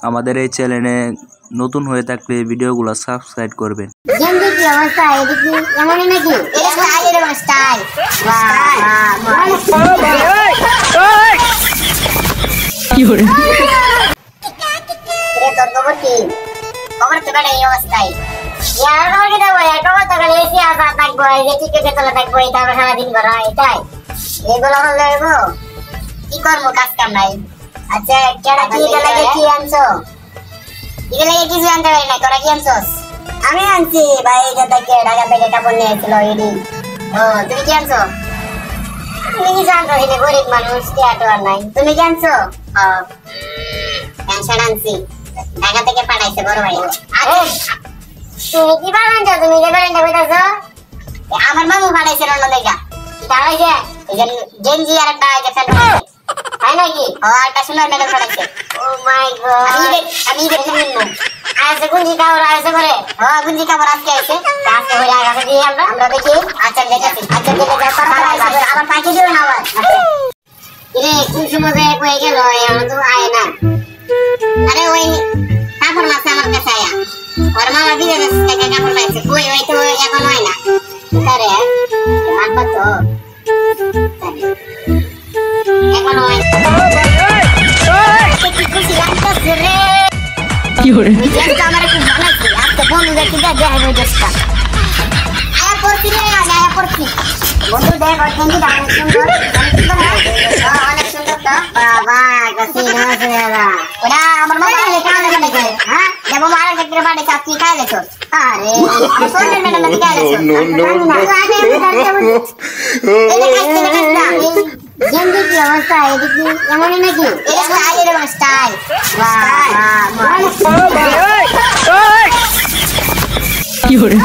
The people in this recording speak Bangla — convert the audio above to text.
আমাদের এই চ্যানেলে নতুন হয়ে থাকলে ভিডিওগুলো সাবস্ক্রাইব করবেন। জেন্দি কি অবস্থা এদিকে এমনই নাকি? এটা স্টাইল এর স্টাইল। কি হরে? তোর খবর কি? খবর তো বেটা এই অবস্থায়। ইয়ার রোগে দেবো একটা কথা বলে এসি আসা থাকবো এই যে টিকেটে চলে থাকবো এটা আমরা সারাদিন করা এটাই এগুলো হলে গো কি করবো কাজ কাম নাই। আচ্ছা কেডা কি লাগে কি আনছো? এগুলো কিছু আনতে পারি না, তোরা কি আনছস? আমি আনছি ভাই, এটা থেকে ঢাকা থেকে কাপড় নিয়ে এসেছিল এডি। ও তুমি কি আনছো? তুমি কি জানো এটা গরিব মানুষ কি আটো আর নাই। তুমি কি আনছো? প্যান্ট আনছি ঢাকা থেকে পাঠাইছে বড় ভাই। আরে তুমি কি বানাচ্ছো? তুমি যে বানাচ্ছো কইতাছো আমার মামু পাঠাইছে অন্য দেখা দাঁড়াইছে এই যে গেঞ্জি আর একটা এই যে প্যান্ট তাই নাকি? ও একটা সুন্দর মেডেল পাঠাইছে। ও মাই গড আমি দেখে নিলাম আজকে গুঞ্জি কাপড় আসছে করে। গুঞ্জি কাপড় আজকে আইছে আজকে হয়ে আগে দিয়ে আমরা দেখি। আচ্ছা দেখেছি আচ্ছা দেখে যাও তারপর আবার পাখি দিও না আবার রে কোন সময় যায় কই গেল এমন তো আয় না। আরে ওই কাপড় মাছ আমার কাছে আয়া ওর মামা বিদেশ থেকে কাপড় পাইছে কই ওই তো এখন হয় না আরে মানবা তো এখন হয় কি হরে? যেটা আমার খুব ভালো লাগছে আজকে বন্ধু দেখি যা আমি দেখতা আয়া পড়ছি রে আয়া পড়ছি বন্ধু দেখ ওই কিন্তু অনেক সুন্দর অনেক সুন্দর তো বাবা কাছে না দাদা ওরা আমার মামা লেখা লাগে হ্যাঁ দেবো মারা ক্ষেত্রে বাড়ি চাচ্ছি খাই লেছো। আরে আমার সোনার ম্যাডাম নাকি খাই লেছো জেন্দি কি অবস্থা এদিকে এমনই নাকি? এটা স্টাইল এর স্টাইল। কি হরে?